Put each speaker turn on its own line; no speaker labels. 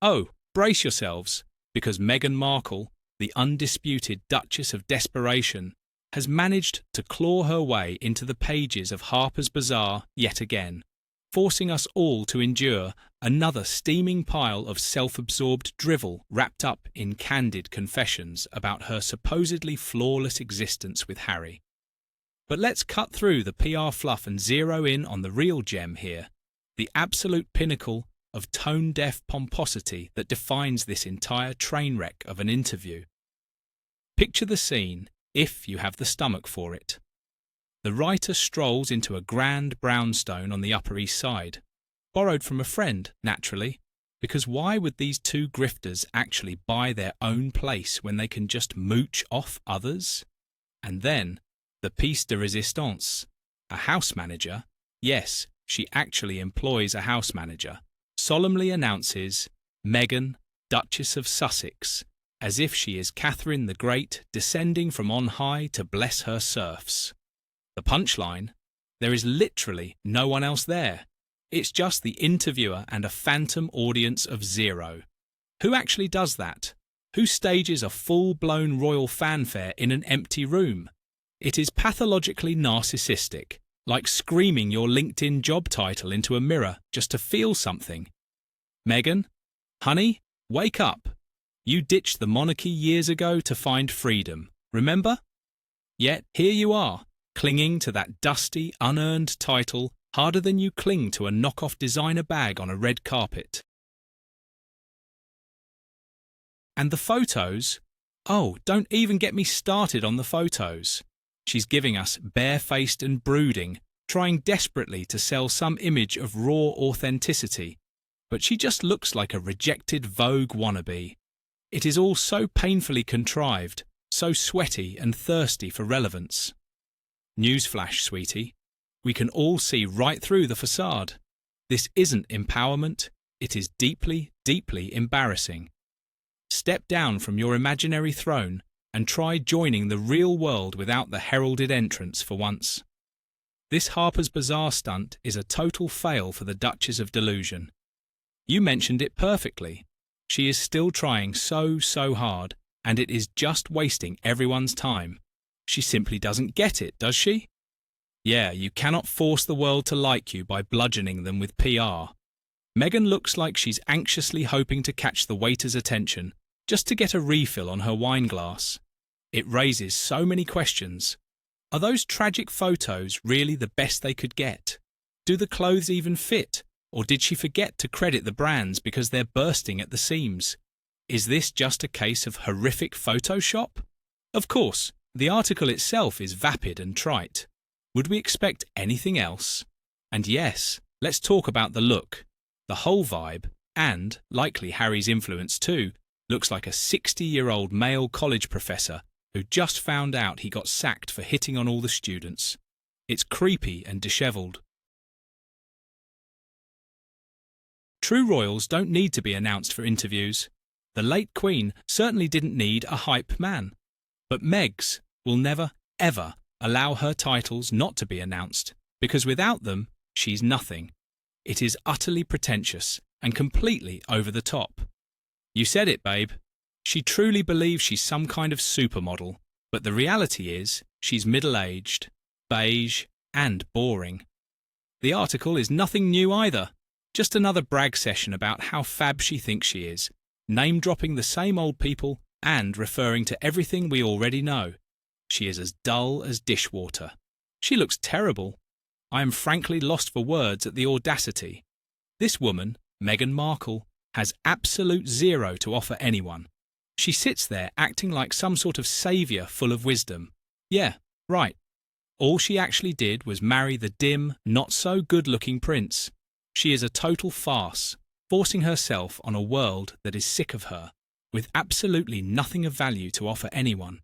Oh, brace yourselves, because Meghan Markle, the undisputed Duchess of Desperation, has managed to claw her way into the pages of Harper's Bazaar yet again, forcing us all to endure another steaming pile of self-absorbed drivel wrapped up in candid confessions about her supposedly flawless existence with Harry. But let's cut through the PR fluff and zero in on the real gem here, the absolute pinnacle of tone-deaf pomposity that defines this entire train wreck of an interview. Picture the scene, if you have the stomach for it. The writer strolls into a grand brownstone on the Upper East Side, borrowed from a friend, naturally, because why would these two grifters actually buy their own place when they can just mooch off others? And then, the piece de resistance, a house manager, yes, she actually employs a house manager, solemnly announces Meghan, Duchess of Sussex, as if she is Catherine the Great descending from on high to bless her serfs. The punchline? There is literally no one else there. It's just the interviewer and a phantom audience of zero. Who actually does that? Who stages a full-blown royal fanfare in an empty room? It is pathologically narcissistic, like screaming your LinkedIn job title into a mirror just to feel something. Meghan, honey, wake up. You ditched the monarchy years ago to find freedom, remember? Yet here you are, clinging to that dusty, unearned title harder than you cling to a knockoff designer bag on a red carpet. And the photos? Oh, don't even get me started on the photos. She's giving us barefaced and brooding, trying desperately to sell some image of raw authenticity, but she just looks like a rejected Vogue wannabe. It is all so painfully contrived, so sweaty and thirsty for relevance. Newsflash, sweetie. We can all see right through the facade. This isn't empowerment, it is deeply, deeply embarrassing. Step down from your imaginary throne and try joining the real world without the heralded entrance for once. This Harper's Bazaar stunt is a total fail for the Duchess of Delusion. You mentioned it perfectly. She is still trying so hard, and it is just wasting everyone's time. She simply doesn't get it, does she? Yeah, you cannot force the world to like you by bludgeoning them with PR. Meghan looks like she's anxiously hoping to catch the waiter's attention, just to get a refill on her wine glass. It raises so many questions. Are those tragic photos really the best they could get? Do the clothes even fit? Or did she forget to credit the brands because they're bursting at the seams? Is this just a case of horrific Photoshop? Of course, the article itself is vapid and trite. Would we expect anything else? And yes, let's talk about the look. The whole vibe, and, likely Harry's influence too, looks like a 60-year-old male college professor who just found out he got sacked for hitting on all the students. It's creepy and dishevelled. True royals don't need to be announced for interviews. The late Queen certainly didn't need a hype man. But Megs will never, ever allow her titles not to be announced, because without them, she's nothing. It is utterly pretentious and completely over the top. You said it, babe. She truly believes she's some kind of supermodel, but the reality is she's middle-aged, beige, and boring. The article is nothing new either. Just another brag session about how fab she thinks she is, name-dropping the same old people and referring to everything we already know. She is as dull as dishwater. She looks terrible. I am frankly lost for words at the audacity. This woman, Meghan Markle, has absolute zero to offer anyone. She sits there acting like some sort of saviour full of wisdom. Yeah, right. All she actually did was marry the dim, not-so-good-looking prince. She is a total farce, forcing herself on a world that is sick of her, with absolutely nothing of value to offer anyone.